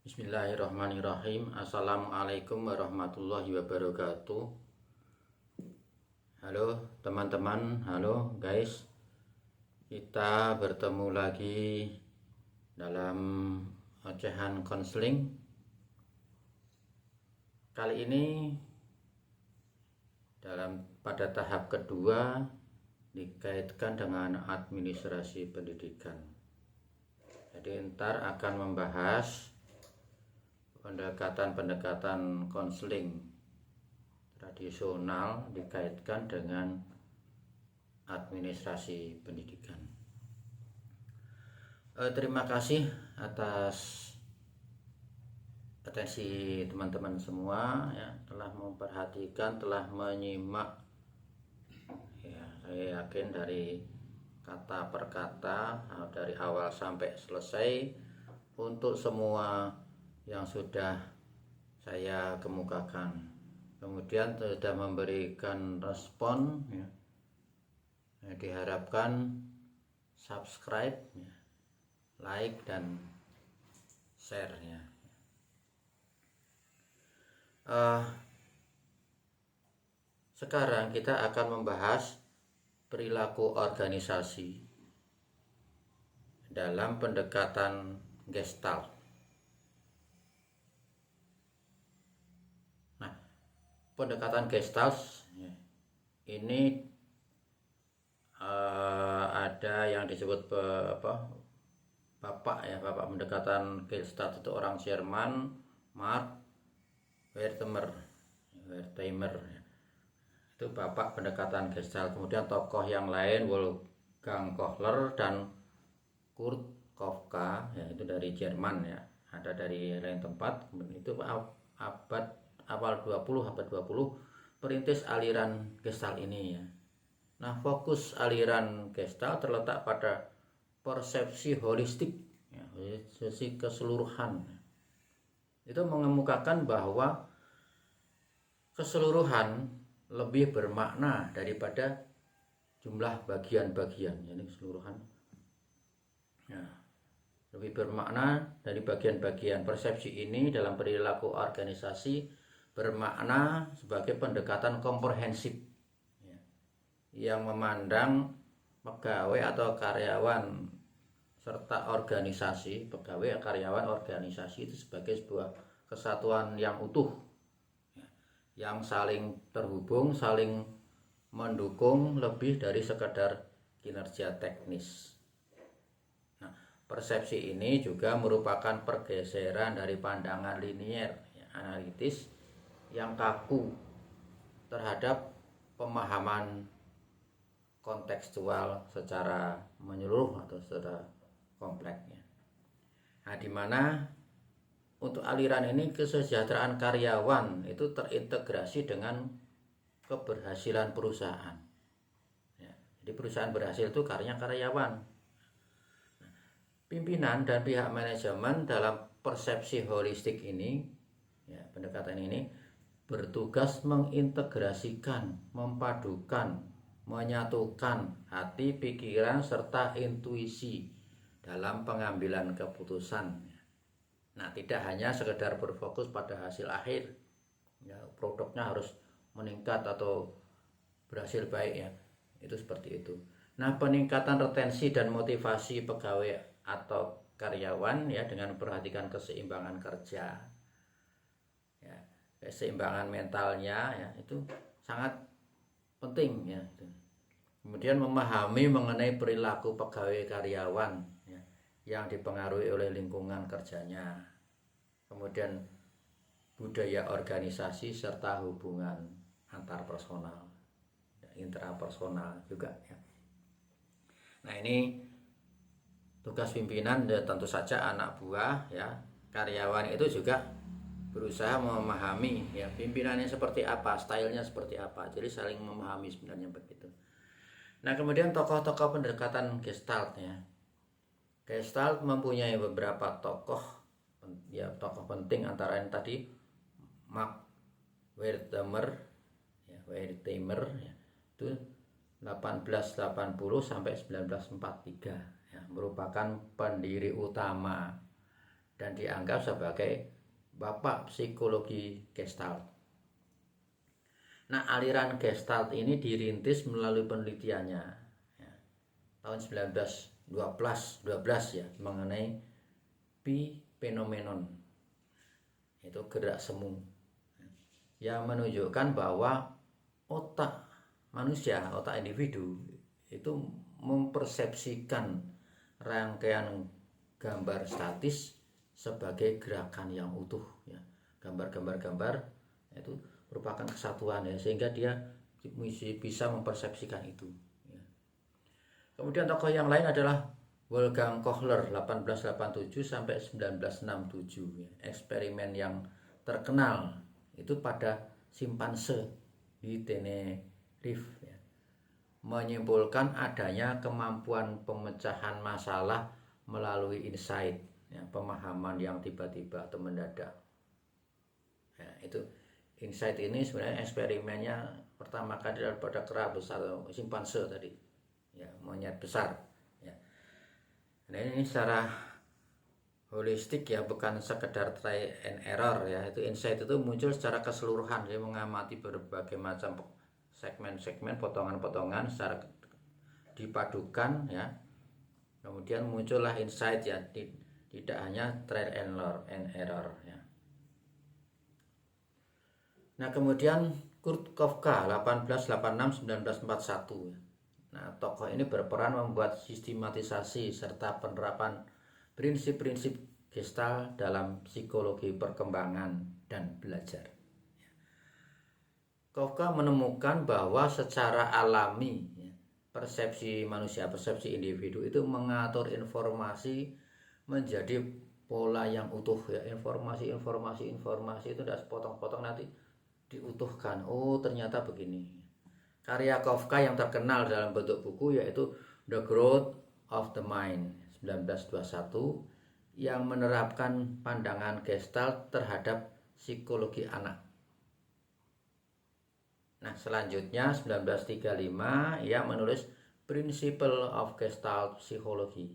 Bismillahirrahmanirrahim. Assalamualaikum warahmatullahi wabarakatuh. Halo teman-teman, halo guys. Kita bertemu lagi dalam ocehan konseling. Kali ini pada tahap kedua dikaitkan dengan administrasi pendidikan. Jadi ntar akan membahas pendekatan konseling tradisional dikaitkan dengan administrasi pendidikan. Terima kasih atas atensi teman-teman semua ya, telah memperhatikan, telah menyimak ya. Saya yakin dari kata per kata dari awal sampai selesai untuk semua yang sudah saya kemukakan, kemudian sudah memberikan respon ya. Diharapkan subscribe ya, like dan share ya. Sekarang kita akan membahas perilaku organisasi dalam pendekatan Gestalt. Pendekatan Gestalt ini ada yang disebut bapak pendekatan Gestalt itu orang Jerman, Mark Wertheimer itu bapak pendekatan Gestalt. Kemudian tokoh yang lain Wolfgang Kohler dan Kurt Kafka ya, itu dari Jerman ya, ada dari lain tempat. Itu abad 20 perintis aliran Gestalt ini ya. Nah, fokus aliran Gestalt terletak pada persepsi holistik ya, persepsi keseluruhan. Itu mengemukakan bahwa keseluruhan lebih bermakna daripada jumlah bagian-bagian, jadi keseluruhan ya, lebih bermakna dari bagian-bagian. Persepsi ini dalam perilaku organisasi bermakna sebagai pendekatan komprehensif ya, yang memandang pegawai atau karyawan serta organisasi, pegawai karyawan organisasi itu sebagai sebuah kesatuan yang utuh ya, yang saling terhubung, saling mendukung lebih dari sekedar kinerja teknis. Nah, persepsi ini juga merupakan pergeseran dari pandangan linier ya, analitis yang kaku terhadap pemahaman kontekstual secara menyeluruh atau secara kompleksnya. Nah, di mana untuk aliran ini kesejahteraan karyawan itu terintegrasi dengan keberhasilan perusahaan. Ya, jadi perusahaan berhasil itu karena karyawan. Pimpinan dan pihak manajemen dalam persepsi holistik ini, ya, pendekatan ini bertugas mengintegrasikan, mempadukan, menyatukan hati, pikiran, serta intuisi dalam pengambilan keputusan. Nah, tidak hanya sekedar berfokus pada hasil akhir, ya, produknya harus meningkat atau berhasil baik ya, itu seperti itu. Nah, peningkatan retensi dan motivasi pegawai atau karyawan ya dengan memperhatikan keseimbangan kerja, ya, keseimbangan mentalnya ya, itu sangat penting ya. Kemudian memahami mengenai perilaku pegawai karyawan ya, yang dipengaruhi oleh lingkungan kerjanya, kemudian budaya organisasi serta hubungan antar personal, intrapersonal juga ya. Nah, ini tugas pimpinan dan tentu saja anak buah ya, karyawan itu juga berusaha memahami ya pimpinannya seperti apa, stylenya seperti apa. Jadi saling memahami sebenarnya begitu. Nah, kemudian tokoh-tokoh pendekatan Gestalt ya. Gestalt mempunyai beberapa tokoh ya, tokoh penting antara lain tadi Mark Wertheimer ya, itu 1880 sampai 1943 ya, merupakan pendiri utama dan dianggap sebagai bapak psikologi Gestalt. Nah, aliran Gestalt ini dirintis melalui penelitiannya ya, tahun 1912 ya, mengenai phenomenon, itu gerak semu, yang menunjukkan bahwa otak manusia, otak individu itu mempersepsikan rangkaian gambar statis sebagai gerakan yang utuh ya. Gambar-gambar itu merupakan kesatuan ya, sehingga dia bisa mempersepsikan itu ya. Kemudian tokoh yang lain adalah Wolfgang Kohler 1887 sampai 1967 ya. Eksperimen yang terkenal itu pada simpanse di Tenerife ya, menyimpulkan adanya kemampuan pemecahan masalah melalui insight ya, pemahaman yang tiba-tiba atau mendadak ya. Itu insight ini sebenarnya eksperimennya pertama kali pada kera besar atau simpanse tadi ya, monyet besar ya. Nah, ini secara holistik ya, bukan sekedar try and error ya. Itu insight itu muncul secara keseluruhan, dia mengamati berbagai macam segmen-segmen, potongan-potongan secara dipadukan ya, kemudian muncullah insight ya, tidak hanya trial and error ya. Nah, kemudian Kurt Kafka 1886-1941 ya. Nah, tokoh ini berperan membuat sistematisasi serta penerapan prinsip-prinsip Gestalt dalam psikologi perkembangan dan belajar. Kafka menemukan bahwa secara alami ya, persepsi manusia, persepsi individu itu mengatur informasi menjadi pola yang utuh ya. Informasi itu tidak sepotong-potong, nanti diutuhkan. Oh, ternyata begini. Karya Kafka yang terkenal dalam bentuk buku yaitu The Growth of the Mind 1921 yang menerapkan pandangan Gestalt terhadap psikologi anak. Nah, selanjutnya 1935 ia menulis Principle of Gestalt Psychology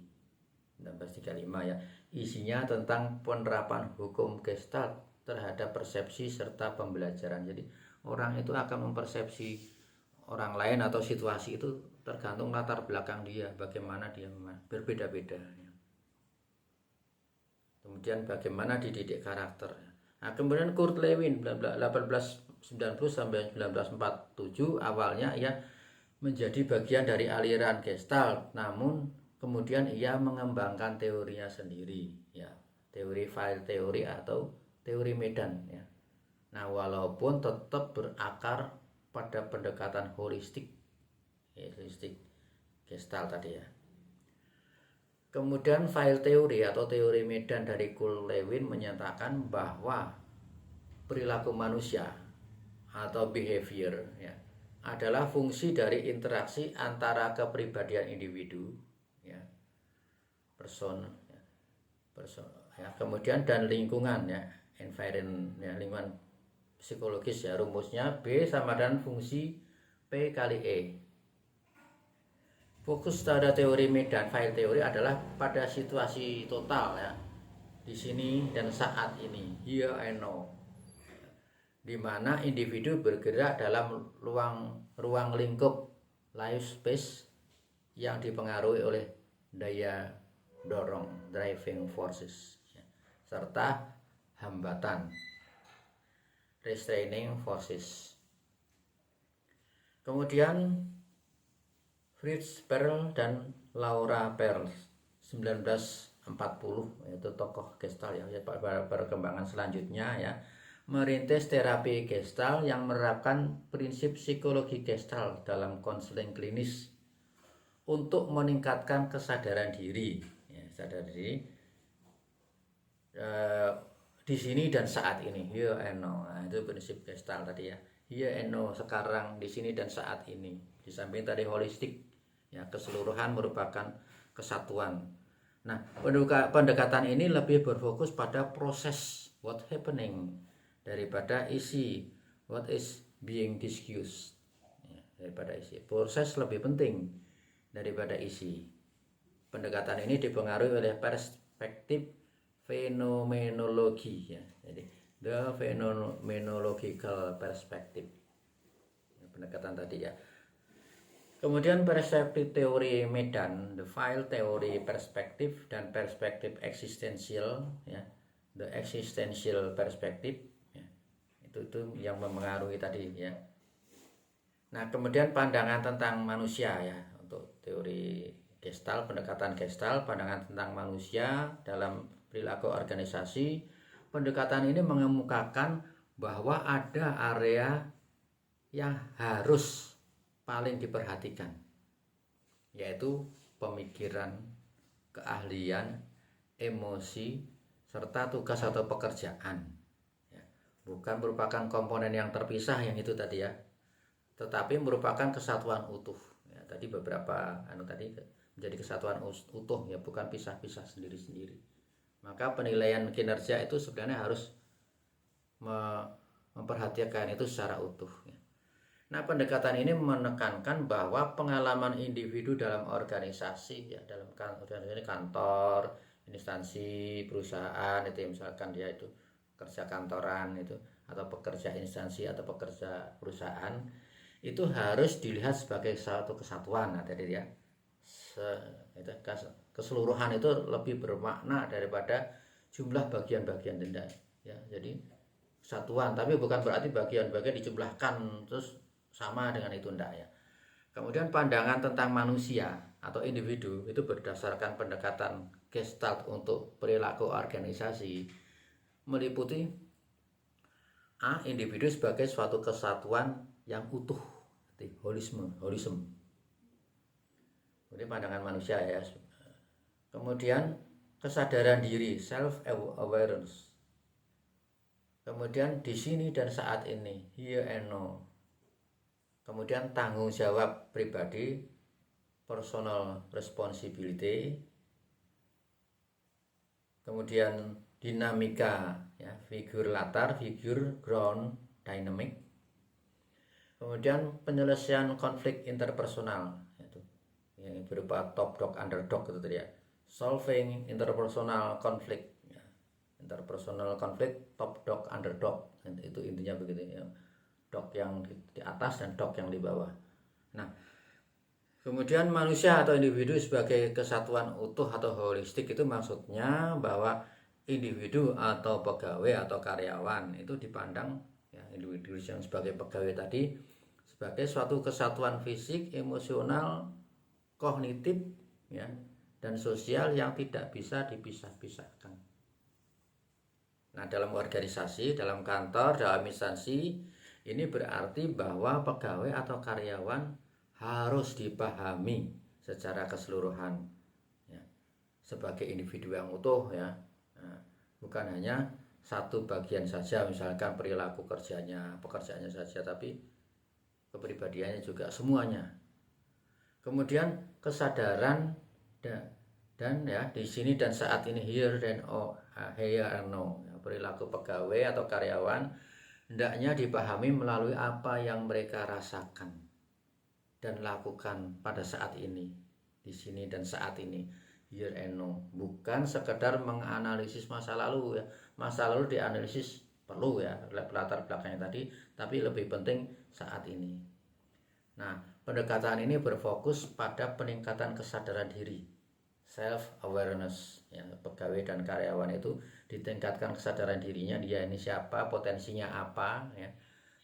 1935 ya. Isinya tentang penerapan hukum Gestalt terhadap persepsi serta pembelajaran. Jadi orang itu akan mempersepsi orang lain atau situasi itu tergantung latar belakang dia, bagaimana dia berbeda-beda ya. Kemudian bagaimana dididik karakter. Nah, kemudian Kurt Lewin 1890 sampai 1947 awalnya ia menjadi bagian dari aliran Gestalt, namun kemudian ia mengembangkan teorinya sendiri ya, teori file teori atau teori medan ya. Nah, walaupun tetap berakar pada pendekatan holistik Gestalt tadi ya. Kemudian file teori atau teori medan dari Kurt Lewin menyatakan bahwa perilaku manusia atau behavior ya adalah fungsi dari interaksi antara kepribadian individu ya, person ya, kemudian dan lingkungan ya, environment ya, lingkungan psikologis ya. Rumusnya B sama dengan fungsi P kali E. Fokus pada teori medan file teori adalah pada situasi total ya, di sini dan saat ini, here and now, di mana individu bergerak dalam ruang lingkup life space yang dipengaruhi oleh daya dorong driving forces ya, serta hambatan restraining forces. Kemudian Fritz Perls dan Laura Perls 1940 yaitu tokoh Gestalt ya, perkembangan selanjutnya ya, merintis terapi Gestalt yang menerapkan prinsip psikologi Gestalt dalam konseling klinis untuk meningkatkan kesadaran diri ya, sadar diri di sini dan saat ini, here and now. Nah, itu prinsip Gestalt tadi ya, here and now, sekarang, di sini dan saat ini. Di samping tadi holistik ya, keseluruhan merupakan kesatuan. Nah, pendekatan ini lebih berfokus pada proses what happening daripada isi what is being discussed ya, daripada isi. Proses lebih penting daripada isi. Pendekatan ini dipengaruhi oleh perspektif fenomenologi ya. Jadi the phenomenological perspective. Pendekatan tadi ya. Kemudian perspektif teori medan, the file teori perspektif dan perspektif eksistensial ya. The existential perspective ya. Itu yang mempengaruhi tadi ya. Nah, kemudian pandangan tentang manusia ya, untuk teori Gestalt, pendekatan Gestalt, pandangan tentang manusia dalam perilaku organisasi. Pendekatan ini mengemukakan bahwa ada area yang harus paling diperhatikan, yaitu pemikiran, keahlian, emosi, serta tugas atau pekerjaan ya. Bukan merupakan komponen yang terpisah yang itu tadi ya, tetapi merupakan kesatuan utuh ya. Tadi beberapa tadi menjadi kesatuan utuh ya, bukan pisah-pisah sendiri-sendiri. Maka penilaian kinerja itu sebenarnya harus memperhatikan itu secara utuh ya. Nah, pendekatan ini menekankan bahwa pengalaman individu dalam organisasi ya, dalam organisasi kantor, instansi, perusahaan itu ya, misalkan dia itu pekerja kantoran itu atau pekerja instansi atau pekerja perusahaan, itu harus dilihat sebagai satu kesatuan. Nah, tadi ya keseluruhan itu lebih bermakna daripada jumlah bagian-bagian denda ya. Jadi kesatuan, tapi bukan berarti bagian-bagian dijumlahkan terus sama dengan itu enggak ya. Kemudian pandangan tentang manusia atau individu itu berdasarkan pendekatan Gestalt untuk perilaku organisasi meliputi A. Individu sebagai suatu kesatuan yang utuh, holisme. Ini pandangan manusia ya. Kemudian kesadaran diri, self awareness. Kemudian di sini dan saat ini, here and now. Kemudian tanggung jawab pribadi, personal responsibility. Kemudian dinamika ya, figur latar, figur ground, dynamic. Kemudian penyelesaian konflik interpersonal yaitu yang berupa top dog underdog itu tadi ya. Solving interpersonal conflict ya. Interpersonal conflict, top dog underdog, itu intinya begitu ya. Dog yang di atas dan dog yang di bawah. Nah, kemudian manusia atau individu sebagai kesatuan utuh atau holistik itu maksudnya bahwa individu atau pegawai atau karyawan itu dipandang ya, individu yang sebagai pegawai tadi sebagai suatu kesatuan fisik, emosional, kognitif ya, dan sosial yang tidak bisa dipisah-pisahkan. Nah, dalam organisasi, dalam kantor, dalam instansi, ini berarti bahwa pegawai atau karyawan harus dipahami secara keseluruhan ya, sebagai individu yang utuh ya. Nah, bukan hanya satu bagian saja, misalkan perilaku pekerjaannya saja, tapi kepribadiannya juga semuanya. Kemudian kesadaran dan ya di sini dan saat ini, here and now ya, perilaku pegawai atau karyawan hendaknya dipahami melalui apa yang mereka rasakan dan lakukan pada saat ini, di sini dan saat ini, here and now. Bukan sekedar menganalisis masa lalu ya. Masa lalu dianalisis perlu ya, latar belakangnya tadi, tapi lebih penting saat ini. Nah, pendekatan ini berfokus pada peningkatan kesadaran diri, self awareness ya. Pegawai dan karyawan itu ditingkatkan kesadaran dirinya, dia ini siapa, potensinya apa ya,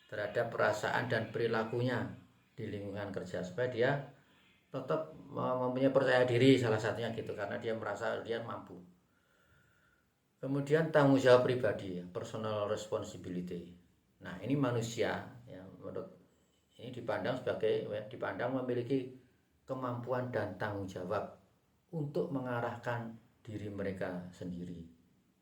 terhadap perasaan dan perilakunya di lingkungan kerja, supaya dia tetap mempunyai percaya diri, salah satunya gitu, karena dia merasa dia mampu. Kemudian tanggung jawab pribadi, personal responsibility. Nah, ini manusia ya, menurut ini dipandang sebagai dipandang memiliki kemampuan dan tanggung jawab untuk mengarahkan diri mereka sendiri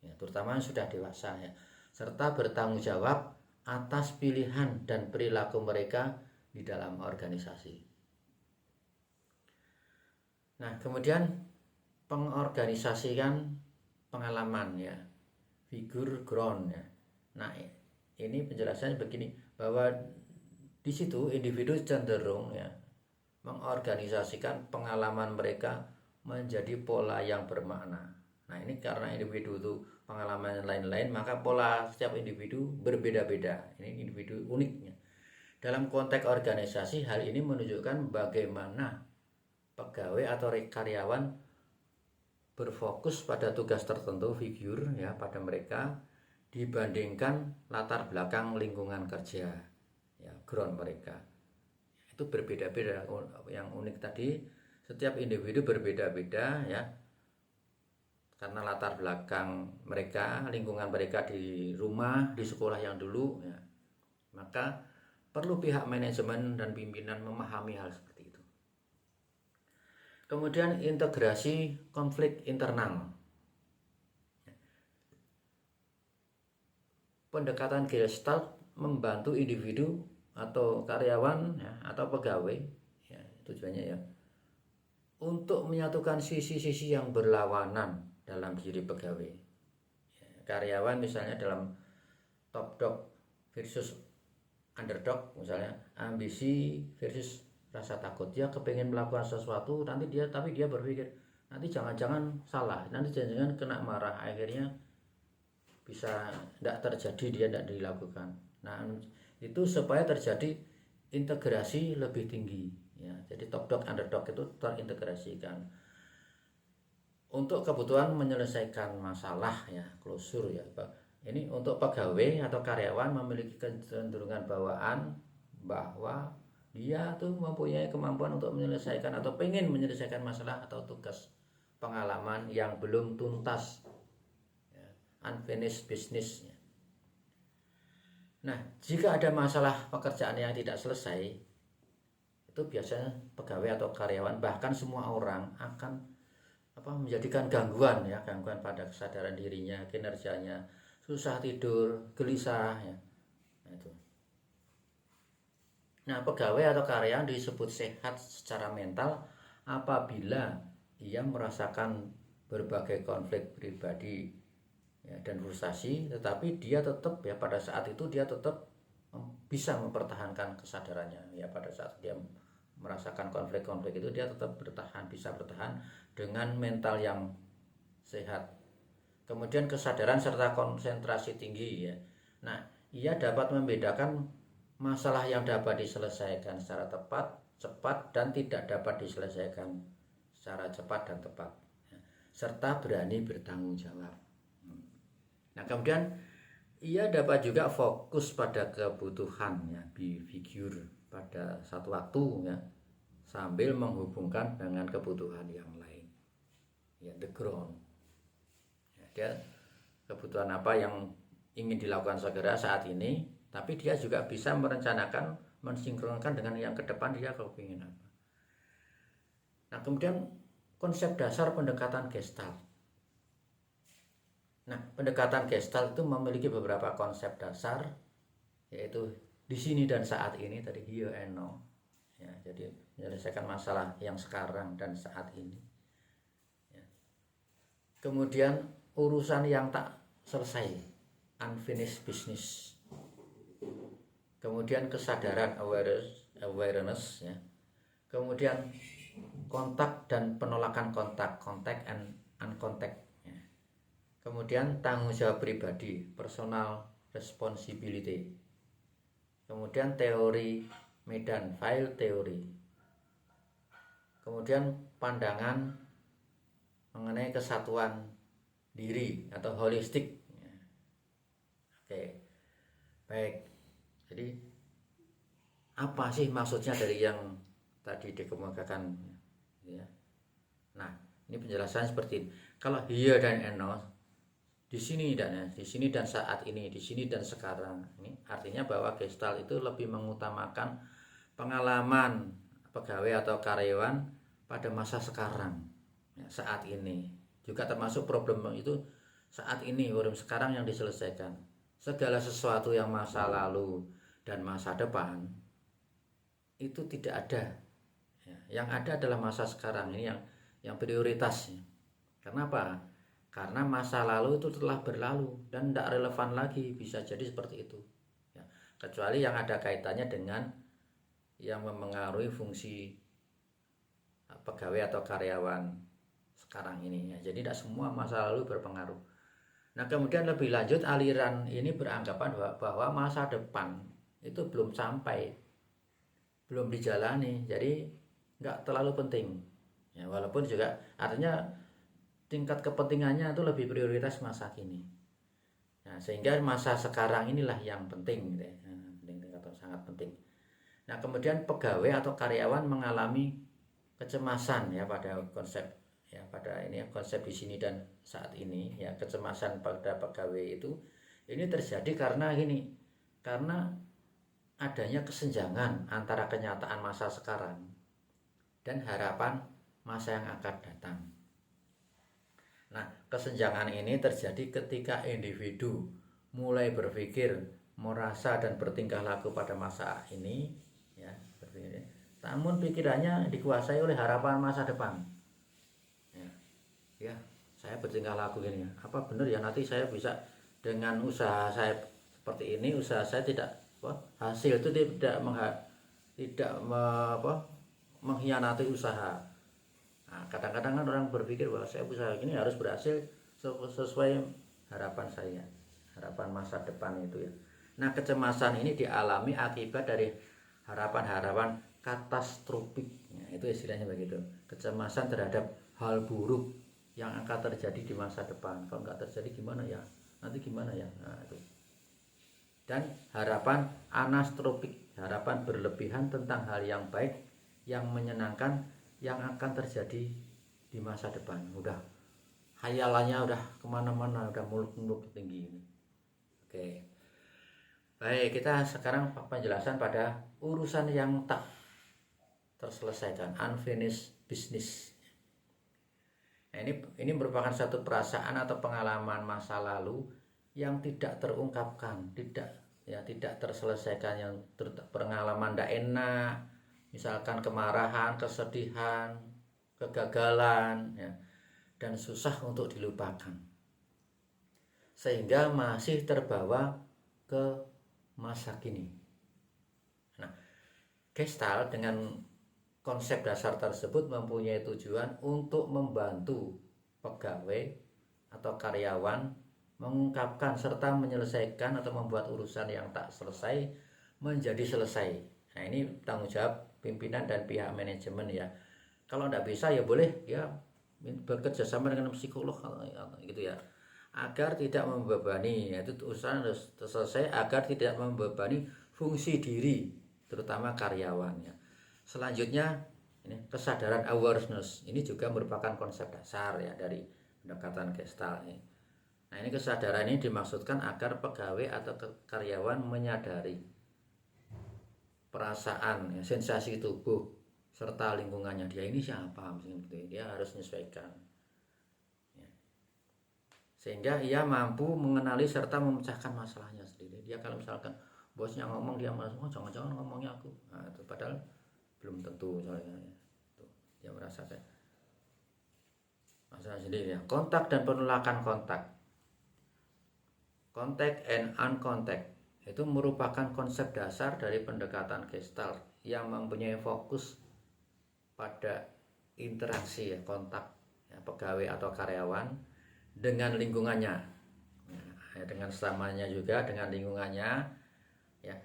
ya, terutama yang sudah dewasa ya, serta bertanggung jawab atas pilihan dan perilaku mereka di dalam organisasi. Nah, kemudian pengorganisasikan pengalaman ya, figur ground ya. Nah, ini penjelasannya begini, bahwa di situ individu cenderung ya mengorganisasikan pengalaman mereka menjadi pola yang bermakna. Nah, ini karena individu itu pengalaman lain-lain, maka pola setiap individu berbeda-beda. Ini individu uniknya. Dalam konteks organisasi, hal ini menunjukkan bagaimana pegawai atau karyawan berfokus pada tugas tertentu, figur ya pada mereka, dibandingkan latar belakang lingkungan kerja, ya ground mereka. Itu berbeda-beda. Yang unik tadi, setiap individu berbeda-beda ya, karena latar belakang mereka, lingkungan mereka di rumah, di sekolah yang dulu ya. Maka perlu pihak manajemen dan pimpinan memahami hal seperti itu. Kemudian integrasi konflik internal. Pendekatan Gestalt membantu individu atau karyawan ya, atau pegawai ya, tujuannya ya untuk menyatukan sisi-sisi yang berlawanan dalam diri pegawai. Ya, karyawan misalnya dalam top dog versus underdog, misalnya ambisi versus rasa takut. Dia kepengen melakukan sesuatu, tapi dia berpikir nanti jangan-jangan salah, nanti jangan-jangan kena marah, akhirnya bisa tidak terjadi, dia tidak dilakukan. Nah, itu supaya terjadi integrasi lebih tinggi ya. Jadi top dog underdog itu terintegrasikan untuk kebutuhan menyelesaikan masalah ya, closure ya. Ini untuk pegawai atau karyawan memiliki kecenderungan bawaan bahwa dia tuh mempunyai kemampuan untuk menyelesaikan atau pengen menyelesaikan masalah atau tugas pengalaman yang belum tuntas ya, unfinished business ya. Nah, jika ada masalah pekerjaan yang tidak selesai, itu biasanya pegawai atau karyawan bahkan semua orang akan menjadikan gangguan pada kesadaran dirinya, kinerjanya, susah tidur, gelisah ya. Nah, pegawai atau karyawan disebut sehat secara mental apabila ia merasakan berbagai konflik pribadi ya, dan frustasi, tetapi dia tetap ya pada saat itu dia tetap bisa mempertahankan kesadarannya ya. Pada saat dia merasakan konflik-konflik itu dia tetap bisa bertahan dengan mental yang sehat. Kemudian kesadaran serta konsentrasi tinggi ya. Nah, ia dapat membedakan masalah yang dapat diselesaikan secara cepat dan tidak dapat diselesaikan secara cepat dan tepat ya, serta berani bertanggung jawab. Nah, kemudian ia dapat juga fokus pada kebutuhan ya, be figure pada satu waktu ya, sambil menghubungkan dengan kebutuhan yang lain ya, the ground ya, dia kebutuhan apa yang ingin dilakukan segera saat ini, tapi dia juga bisa merencanakan, mensinkronkan dengan yang ke depan dia kepingin apa. Nah, kemudian konsep dasar pendekatan Gestalt. Nah, pendekatan Gestalt itu memiliki beberapa konsep dasar, yaitu di sini dan saat ini, tadi here and now ya, jadi menyelesaikan masalah yang sekarang dan saat ini ya. Kemudian urusan yang tak selesai, unfinished business. Kemudian kesadaran, awareness ya. Kemudian kontak dan penolakan kontak, contact and uncontact ya. Kemudian tanggung jawab pribadi, personal responsibility. Kemudian teori medan, file teori. Kemudian pandangan mengenai kesatuan diri atau holistik. Oke, baik. Jadi apa sih maksudnya dari yang tadi dikemukakan? Ya. Nah, ini penjelasan seperti ini. Kalau here dan now, di sini dan saat ini, di sini dan sekarang. Ini artinya bahwa Gestalt itu lebih mengutamakan pengalaman pegawai atau karyawan pada masa sekarang, ya, saat ini. Juga termasuk problem itu saat ini, problem sekarang yang diselesaikan. Segala sesuatu yang masa lalu dan masa depan itu tidak ada ya. Yang ada adalah masa sekarang ini yang prioritas. Kenapa? Karena masa lalu itu telah berlalu dan tidak relevan lagi, bisa jadi seperti itu ya. Kecuali yang ada kaitannya dengan yang memengaruhi fungsi pegawai atau karyawan sekarang ini ya. Jadi tidak semua masa lalu berpengaruh. Nah kemudian lebih lanjut aliran ini beranggapan bahwa masa depan itu belum sampai, belum dijalani, jadi nggak terlalu penting ya, walaupun juga artinya tingkat kepentingannya itu lebih prioritas masa kini. Nah sehingga masa sekarang inilah yang penting gitu ya. Penting atau sangat penting. Nah kemudian pegawai atau karyawan mengalami kecemasan ya pada konsep ya, pada ini konsep di sini dan saat ini ya, kecemasan pada pegawai itu ini terjadi karena gini, karena adanya kesenjangan antara kenyataan masa sekarang dan harapan masa yang akan datang. Nah kesenjangan ini terjadi ketika individu mulai berpikir, merasa dan bertingkah laku pada masa ini ya, namun pikirannya dikuasai oleh harapan masa depan. Ya, saya bertingkah laku gini ya, apa benar ya nanti saya bisa dengan usaha saya seperti ini, usaha saya tidak hasil itu tidak mengkhianati usaha. Nah, kadang-kadang kan orang berpikir bahwa saya usaha ini harus berhasil sesuai harapan saya, harapan masa depan itu ya. Nah kecemasan ini dialami akibat dari harapan-harapan katastrofik ya, itu istilahnya begitu, kecemasan terhadap hal buruk yang akan terjadi di masa depan. Kalau nggak terjadi gimana ya, nanti gimana ya, nah itu. Dan harapan anastropik, harapan berlebihan tentang hal yang baik, yang menyenangkan, yang akan terjadi di masa depan. Udah hayalannya udah kemana-mana, udah muluk-muluk tinggi ini. Oke, baik, kita sekarang penjelasan pada urusan yang tak terselesaikan, unfinished business. Nah, ini merupakan satu perasaan atau pengalaman masa lalu yang tidak terungkapkan, tidak terselesaikan, yang pengalaman tidak enak, misalkan kemarahan, kesedihan, kegagalan ya, dan susah untuk dilupakan, sehingga masih terbawa ke masa kini. Nah, Gestalt dengan konsep dasar tersebut mempunyai tujuan untuk membantu pegawai atau karyawan mengungkapkan serta menyelesaikan atau membuat urusan yang tak selesai menjadi selesai. Nah ini tanggung jawab pimpinan dan pihak manajemen ya. Kalau tidak bisa ya boleh ya bekerja sama dengan psikolog gitu ya, agar tidak membebani, yaitu urusan harus selesai agar tidak membebani fungsi diri terutama karyawan ya. Selanjutnya ini kesadaran awareness, ini juga merupakan konsep dasar ya dari pendekatan Gestalt ya. Nah ini kesadaran ini dimaksudkan agar pegawai atau karyawan menyadari perasaan ya, sensasi tubuh serta lingkungannya, dia ini siapa, dia harus menyesuaikan ya. Sehingga ia mampu mengenali serta memecahkan masalahnya sendiri. Dia kalau misalkan bosnya ngomong dia merasa jangan-jangan ngomongnya aku, nah, itu padahal belum tentu misalnya ya. Tuh, dia merasa kayak masalah sendiri ya. Kontak dan penolakan kontak, contact and uncontact, itu merupakan konsep dasar dari pendekatan Gestalt yang mempunyai fokus pada interaksi ya, kontak ya, pegawai atau karyawan dengan lingkungannya ya, dengan sesamanya juga dengan lingkungannya ya,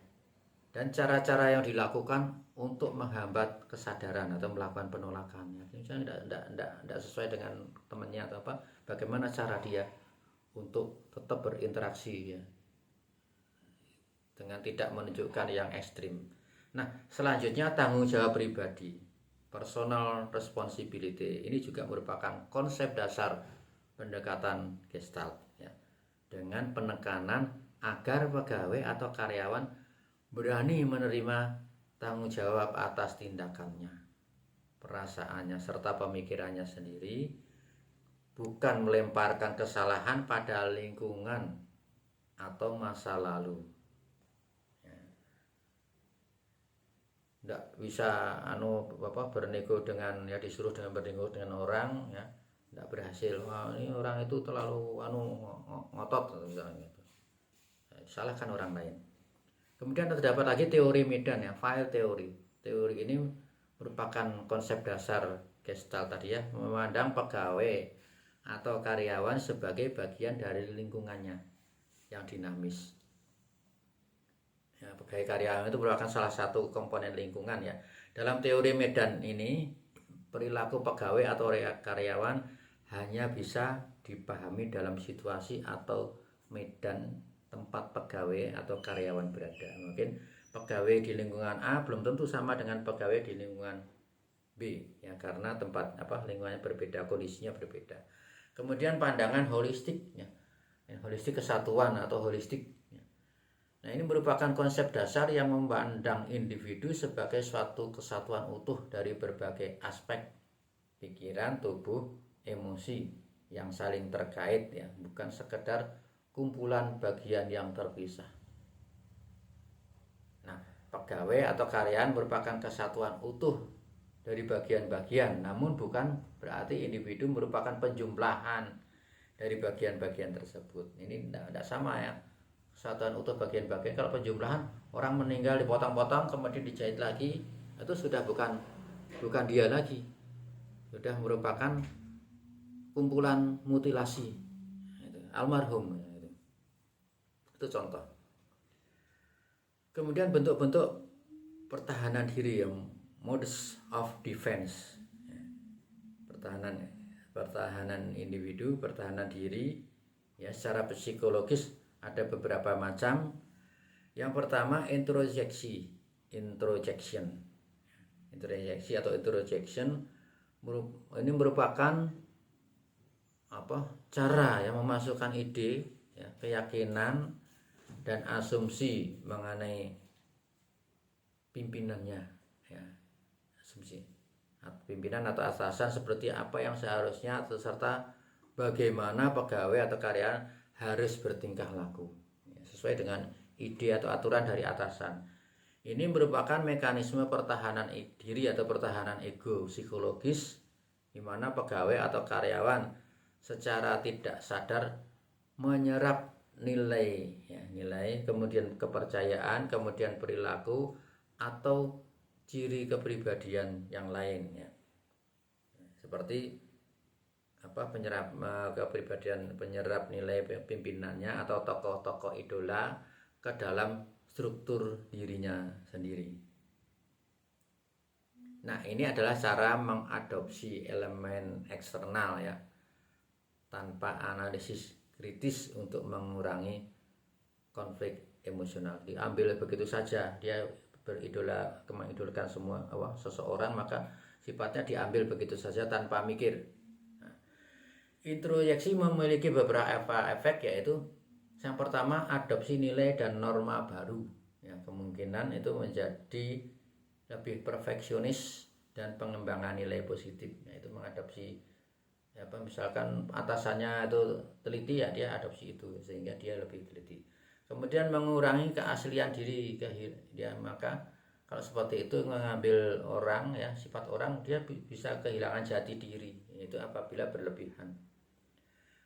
dan cara-cara yang dilakukan untuk menghambat kesadaran atau melakukan penolakan. Misalnya tidak sesuai dengan temannya atau apa, bagaimana cara dia untuk tetap berinteraksi ya, dengan tidak menunjukkan yang ekstrim. Nah selanjutnya tanggung jawab pribadi, personal responsibility, ini juga merupakan konsep dasar pendekatan Gestalt ya, dengan penekanan agar pegawai atau karyawan berani menerima tanggung jawab atas tindakannya, perasaannya serta pemikirannya sendiri, bukan melemparkan kesalahan pada lingkungan atau masa lalu. Tidak bisa bernego dengan ya, disuruh dengan bernego dengan orang ya, tidak berhasil. Wah, ini orang itu terlalu ngotot misalnya gitu. Ya, disalahkan orang lain. Kemudian terdapat lagi teori medan ya, file teori. Teori ini merupakan konsep dasar Gestalt tadi ya, memandang pegawai atau karyawan sebagai bagian dari lingkungannya yang dinamis. Ya, pegawai karyawan itu merupakan salah satu komponen lingkungan ya. Dalam teori medan ini, perilaku pegawai atau karyawan hanya bisa dipahami dalam situasi atau medan tempat pegawai atau karyawan berada. Mungkin pegawai di lingkungan A belum tentu sama dengan pegawai di lingkungan B ya, karena tempat lingkungannya berbeda, kondisinya berbeda. Kemudian pandangan holistik ya, holistik kesatuan atau holistik ya. Nah, ini merupakan konsep dasar yang memandang individu sebagai suatu kesatuan utuh dari berbagai aspek pikiran, tubuh, emosi yang saling terkait ya, bukan sekedar kumpulan bagian yang terpisah. Nah, pegawai atau karyawan merupakan kesatuan utuh dari bagian-bagian, namun bukan berarti individu merupakan penjumlahan dari bagian-bagian tersebut. Ini tidak sama ya, kesatuan utuh bagian-bagian. Kalau penjumlahan, orang meninggal dipotong-potong kemudian dijahit lagi, itu sudah bukan dia lagi, sudah merupakan kumpulan mutilasi, almarhum. Itu contoh. Kemudian bentuk-bentuk pertahanan diri yang modus of defense, pertahanan individu, pertahanan diri ya, secara psikologis ada beberapa macam. Yang pertama introjection atau introjection ini merupakan cara yang memasukkan ide ya, keyakinan dan asumsi mengenai pimpinannya ya, asumsi pimpinan atau atasan seperti apa yang seharusnya serta bagaimana pegawai atau karyawan harus bertingkah laku ya, sesuai dengan ide atau aturan dari atasan. Ini merupakan mekanisme pertahanan diri atau pertahanan ego psikologis di mana pegawai atau karyawan secara tidak sadar menyerap nilai, kemudian kepercayaan, kemudian perilaku atau ciri kepribadian yang lain ya. Seperti penyerap kepribadian, penyerap nilai pimpinannya atau tokoh-tokoh idola ke dalam struktur dirinya sendiri. Nah, ini adalah cara mengadopsi elemen eksternal ya, tanpa analisis kritis untuk mengurangi konflik emosional. Diambil begitu saja, dia mengidolakan semua seseorang, maka sifatnya diambil begitu saja tanpa mikir. Nah, introjeksi memiliki beberapa efek, yaitu yang pertama adopsi nilai dan norma baru ya, kemungkinan itu menjadi lebih perfeksionis dan pengembangan nilai positif, yaitu mengadopsi misalkan atasannya itu teliti ya, dia adopsi itu sehingga dia lebih teliti. Kemudian mengurangi keaslian diri dia, maka kalau seperti itu mengambil orang ya, sifat orang, dia bisa kehilangan jati diri, yaitu apabila berlebihan.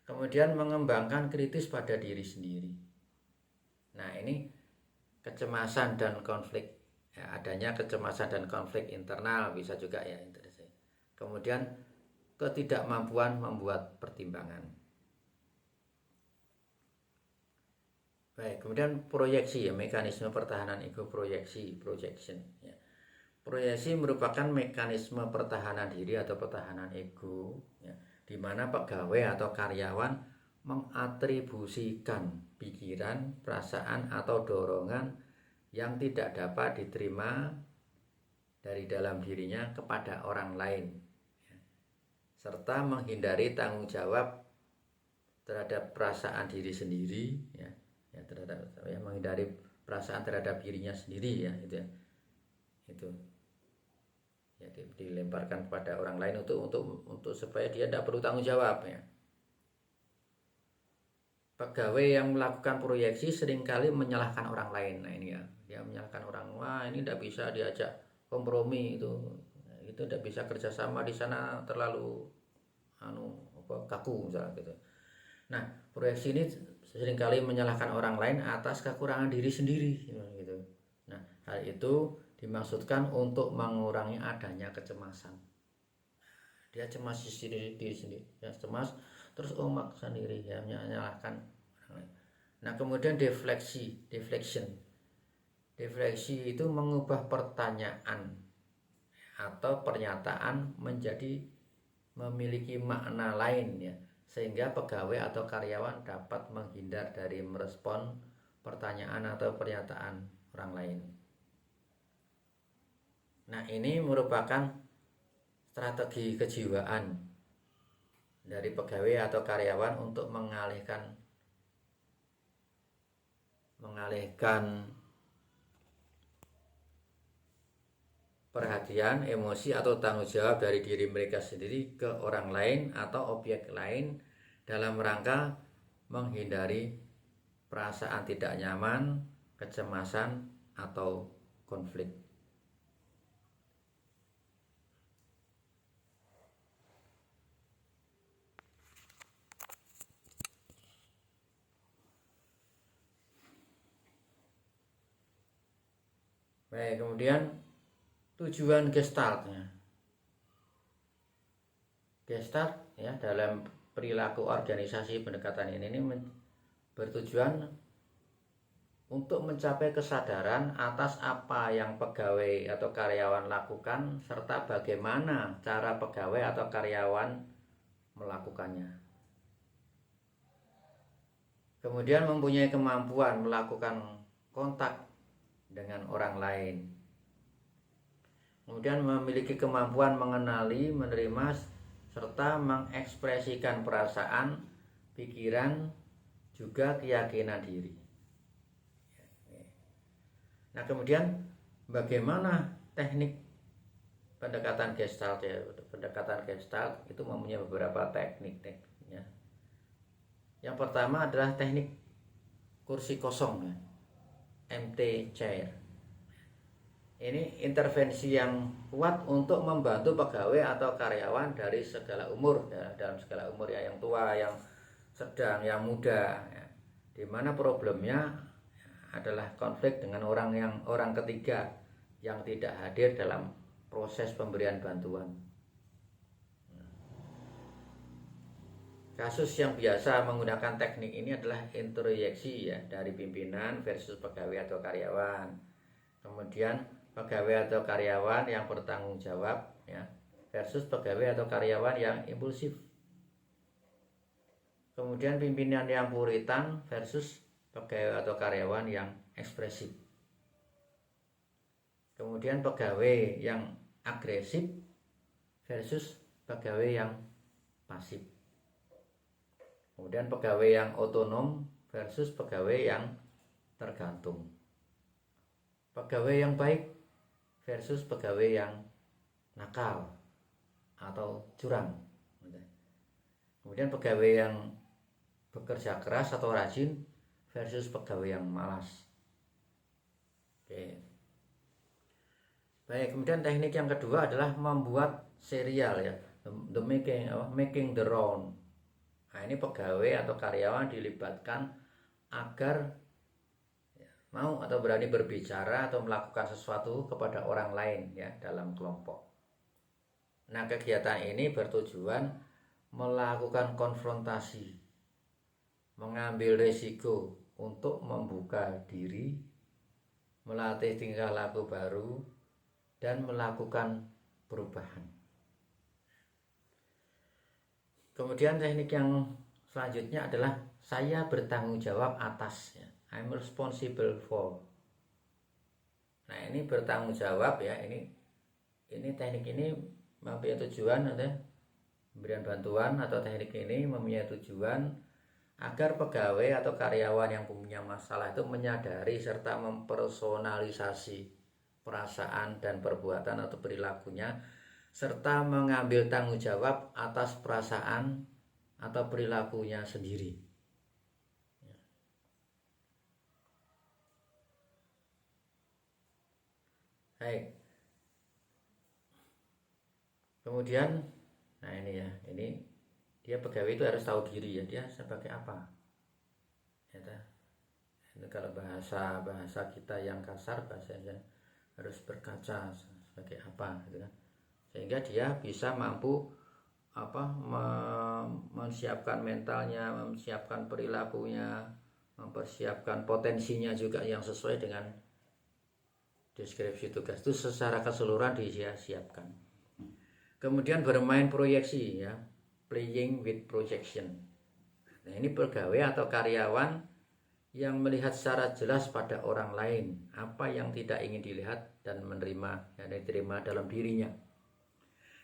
Kemudian mengembangkan kritis pada diri sendiri. Nah, ini kecemasan dan konflik ya, adanya kecemasan dan konflik internal bisa juga ya. Kemudian ketidakmampuan membuat pertimbangan. Baik, kemudian proyeksi ya, mekanisme pertahanan ego projection ya. Proyeksi merupakan mekanisme pertahanan diri atau pertahanan ego ya, di mana pegawai atau karyawan mengatribusikan pikiran, perasaan atau dorongan yang tidak dapat diterima dari dalam dirinya kepada orang lain ya, serta menghindari tanggung jawab terhadap perasaan diri sendiri ya, menghindari perasaan terhadap dirinya sendiri ya, itu ya, dilemparkan kepada orang lain untuk supaya dia tidak perlu tanggung jawab ya. Pegawai yang melakukan proyeksi seringkali menyalahkan orang lain. Nah, ini ya, dia menyalahkan orang, wah ini tidak bisa diajak kompromi, itu tidak bisa kerjasama di sana, terlalu kaku misalnya gitu. Nah, proyeksi ini seringkali menyalahkan orang lain atas kekurangan diri sendiri gitu. Nah, hal itu dimaksudkan untuk mengurangi adanya kecemasan. Dia cemas diri sendiri, ya cemas, terus maksa sendiri, ya menyalahkan orang lain. Nah kemudian deflection itu mengubah pertanyaan atau pernyataan menjadi memiliki makna lain, ya, sehingga pegawai atau karyawan dapat menghindar dari merespon pertanyaan atau pernyataan orang lain. Nah ini merupakan strategi kejiwaan dari pegawai atau karyawan untuk mengalihkan perhatian, emosi atau tanggung jawab dari diri mereka sendiri ke orang lain atau objek lain dalam rangka menghindari perasaan tidak nyaman, kecemasan, atau konflik. Baik, kemudian tujuan gestaltnya. Gestalt, ya, dalam perilaku organisasi pendekatan ini bertujuan untuk mencapai kesadaran atas apa yang pegawai atau karyawan lakukan serta bagaimana cara pegawai atau karyawan melakukannya. Kemudian mempunyai kemampuan melakukan kontak dengan orang lain. Kemudian memiliki kemampuan mengenali, menerima, serta mengekspresikan perasaan, pikiran, juga keyakinan diri. Nah kemudian bagaimana teknik pendekatan Gestalt, ya? Pendekatan Gestalt itu mempunyai beberapa teknik, ya. Yang pertama adalah teknik kursi kosong, ya. Empty chair. Ini intervensi yang kuat untuk membantu pegawai atau karyawan dari segala umur, ya, dalam segala umur, ya, yang tua, yang sedang, yang muda, ya. Dimana problemnya adalah konflik dengan orang ketiga yang tidak hadir dalam proses pemberian bantuan. Kasus yang biasa menggunakan teknik ini adalah introyeksi, ya, dari pimpinan versus pegawai atau karyawan. Kemudian pegawai atau karyawan yang bertanggung jawab, ya, versus pegawai atau karyawan yang impulsif. Kemudian pimpinan yang puritan versus pegawai atau karyawan yang ekspresif. Kemudian pegawai yang agresif versus pegawai yang pasif. Kemudian pegawai yang otonom versus pegawai yang tergantung. Pegawai yang baik versus pegawai yang nakal atau curang. Kemudian pegawai yang bekerja keras atau rajin versus pegawai yang malas. Oke. Baik, kemudian teknik yang kedua adalah membuat serial, ya, the making the round. Nah ini pegawai atau karyawan dilibatkan agar mau atau berani berbicara atau melakukan sesuatu kepada orang lain, ya, dalam kelompok. Nah kegiatan ini bertujuan melakukan konfrontasi, mengambil risiko untuk membuka diri, melatih tingkah laku baru, dan melakukan perubahan. Kemudian teknik yang selanjutnya adalah saya bertanggung jawab atas, ya. I'm responsible for. Nah ini bertanggung jawab, ya, ini teknik ini mempunyai tujuan, pemberian bantuan atau teknik ini mempunyai tujuan agar pegawai atau karyawan yang punya masalah itu menyadari serta mempersonalisasi perasaan dan perbuatan atau perilakunya, serta mengambil tanggung jawab atas perasaan atau perilakunya sendiri. Baik. Kemudian, nah ini, ya, ini dia pegawai itu harus tahu diri, ya, dia sebagai apa. Ya, itu kalau bahasa kita yang kasar, bahasanya harus berkaca sebagai apa, gitu kan. Sehingga dia bisa mampu menyiapkan mentalnya, mempersiapkan perilakunya, mempersiapkan potensinya juga yang sesuai dengan deskripsi tugas itu secara keseluruhan disiapkan. Kemudian bermain proyeksi ya, playing with projection. Nah, ini pegawai atau karyawan yang melihat secara jelas pada orang lain apa yang tidak ingin dilihat dan menerima yang diterima dalam dirinya.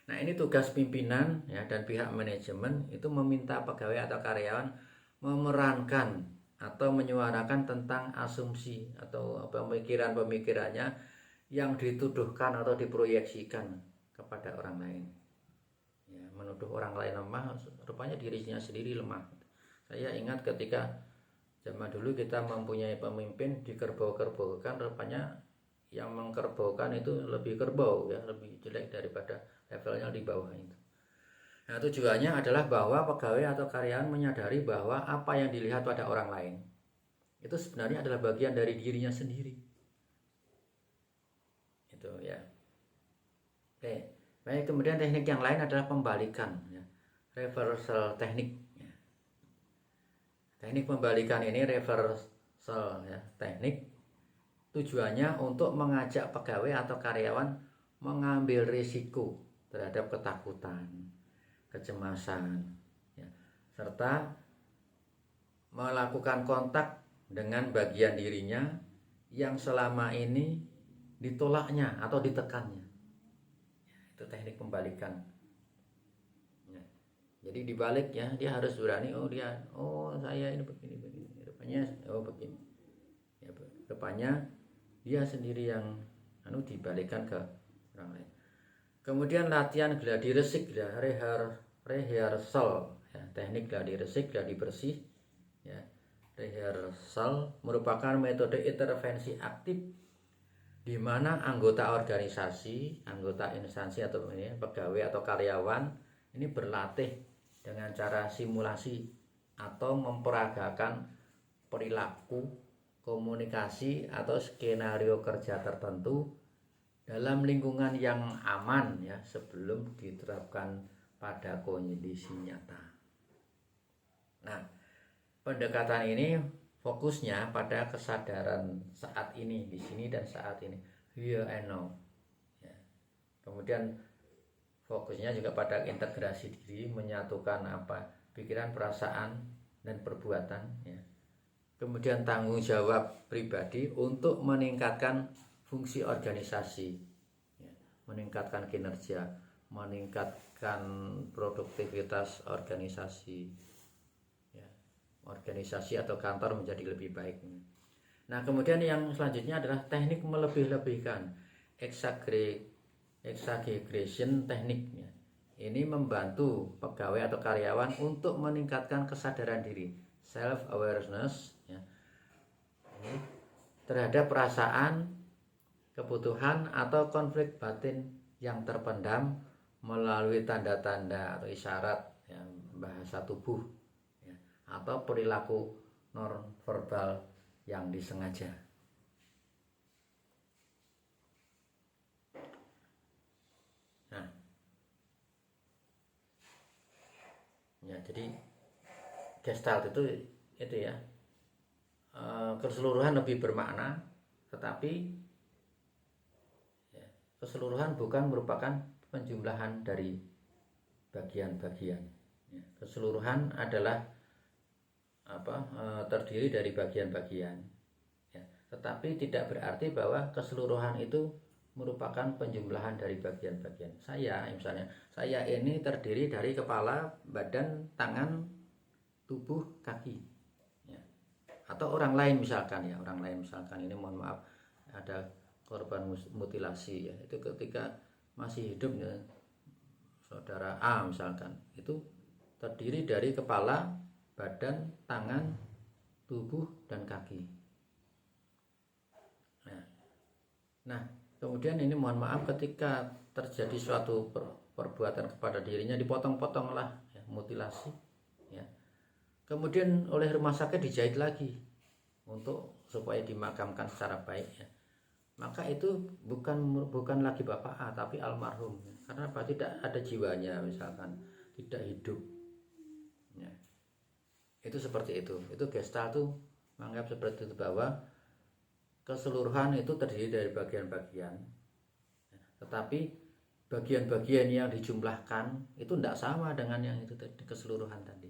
Nah, ini tugas pimpinan ya dan pihak manajemen itu meminta pegawai atau karyawan memerankan atau menyuarakan tentang asumsi atau pemikiran-pemikirannya yang dituduhkan atau diproyeksikan kepada orang lain. Ya, menuduh orang lain lemah, rupanya dirinya sendiri lemah. Saya ingat ketika zaman dulu kita mempunyai pemimpin dikerbau-kerbaukan, rupanya yang mengkerbaukan itu lebih kerbau ya, lebih jelek daripada levelnya di bawah itu. Nah, tujuannya adalah bahwa pegawai atau karyawan menyadari bahwa apa yang dilihat pada orang lain itu sebenarnya adalah bagian dari dirinya sendiri. Itu ya. Oke. Baik, kemudian teknik yang lain adalah pembalikan ya. Reversal teknik ya. Teknik pembalikan ini reversal ya, teknik tujuannya untuk mengajak pegawai atau karyawan mengambil risiko terhadap ketakutan, kecemasan, ya, serta melakukan kontak dengan bagian dirinya yang selama ini ditolaknya atau ditekannya. Ya, itu teknik pembalikan. Ya, jadi dibalik ya, dia harus berani. Saya ini begini, rupanya begini. Ya, rupanya dia sendiri yang dibalikkan ke orang lain. Kemudian latihan gladi resik ya, rehearsal ya, teknik gladi resik, gladi bersih ya. Rehearsal merupakan metode intervensi aktif di mana anggota organisasi, anggota instansi atau pegawai atau karyawan ini berlatih dengan cara simulasi atau memperagakan perilaku, komunikasi atau skenario kerja tertentu dalam lingkungan yang aman ya sebelum diterapkan pada kondisi nyata. Nah, pendekatan ini fokusnya pada kesadaran saat ini, di sini dan saat ini, here and now. Ya. Kemudian fokusnya juga pada integrasi diri, menyatukan pikiran, perasaan dan perbuatan. Ya. Kemudian tanggung jawab pribadi untuk meningkatkan fungsi organisasi, ya, meningkatkan kinerja, meningkatkan produktivitas organisasi, ya, organisasi atau kantor menjadi lebih baik. Nah, kemudian yang selanjutnya adalah teknik melebih-lebihkan, exaggeration teknik. Ya. Ini membantu pegawai atau karyawan untuk meningkatkan kesadaran diri, self awareness, ya, terhadap perasaan, kebutuhan atau konflik batin yang terpendam melalui tanda-tanda atau isyarat ya, bahasa tubuh ya, atau perilaku non-verbal yang disengaja. Nah, ya jadi Gestalt itu ya, keseluruhan lebih bermakna, tetapi keseluruhan bukan merupakan penjumlahan dari bagian-bagian. Ya, keseluruhan adalah terdiri dari bagian-bagian. Ya, tetapi tidak berarti bahwa keseluruhan itu merupakan penjumlahan dari bagian-bagian. Misalnya, saya ini terdiri dari kepala, badan, tangan, tubuh, kaki. Ya. Atau orang lain misalkan ini mohon maaf ada korban mutilasi ya, itu ketika masih hidup ya, saudara A misalkan, itu terdiri dari kepala, badan, tangan, tubuh, dan kaki. Nah, kemudian ini mohon maaf ketika terjadi suatu perbuatan kepada dirinya, dipotong-potonglah ya, mutilasi ya. Kemudian oleh rumah sakit dijahit lagi supaya dimakamkan secara baik ya. Maka itu bukan lagi Bapak A tapi almarhum, karena tidak ada jiwanya misalkan, tidak hidup. Ya. Itu seperti itu. Itu Gestalt tuh menganggap seperti itu, bahwa keseluruhan itu terdiri dari bagian-bagian. Tetapi bagian-bagian yang dijumlahkan itu tidak sama dengan yang itu tadi, keseluruhan tadi.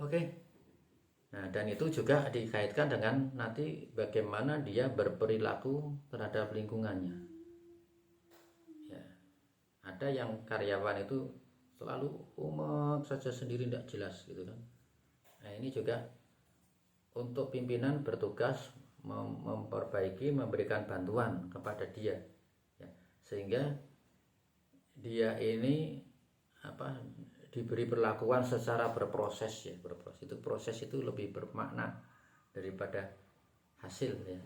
Oke. Nah, dan itu juga dikaitkan dengan nanti bagaimana dia berperilaku terhadap lingkungannya. Ya. Ada yang karyawan itu selalu umek saja sendiri, tidak jelas gitu kan. Nah, ini juga untuk pimpinan bertugas memperbaiki, memberikan bantuan kepada dia, ya, sehingga dia ini diberi perlakuan secara berproses, ya, berproses. Itu proses itu lebih bermakna daripada hasil, ya.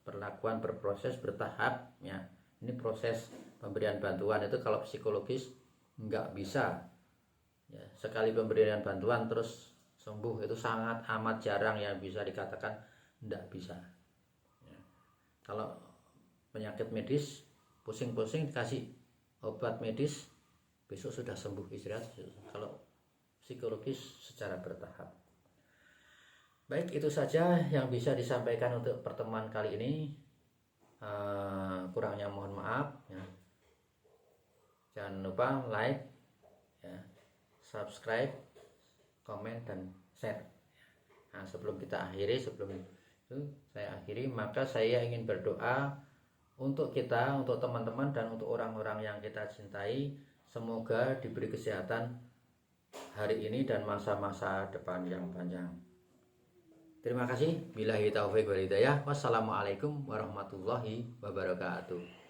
Perlakuan berproses, bertahap, ya. Ini proses pemberian bantuan itu kalau psikologis nggak bisa, ya, sekali pemberian bantuan terus sembuh, itu sangat amat jarang yang bisa dikatakan nggak bisa, ya. Kalau penyakit medis, pusing-pusing dikasih obat medis, besok sudah sembuh, istirahat. Kalau psikologis secara bertahap. Baik, itu saja yang bisa disampaikan untuk pertemuan kali ini. Kurangnya mohon maaf, ya. Jangan lupa like, ya, subscribe, komen, dan share. Nah, sebelum kita akhiri, sebelum itu saya akhiri, maka saya ingin berdoa untuk kita, untuk teman-teman, dan untuk orang-orang yang kita cintai. Semoga diberi kesehatan hari ini dan masa-masa depan yang panjang. Terima kasih. Billahi taufiq wal hidayah. Wassalamualaikum warahmatullahi wabarakatuh.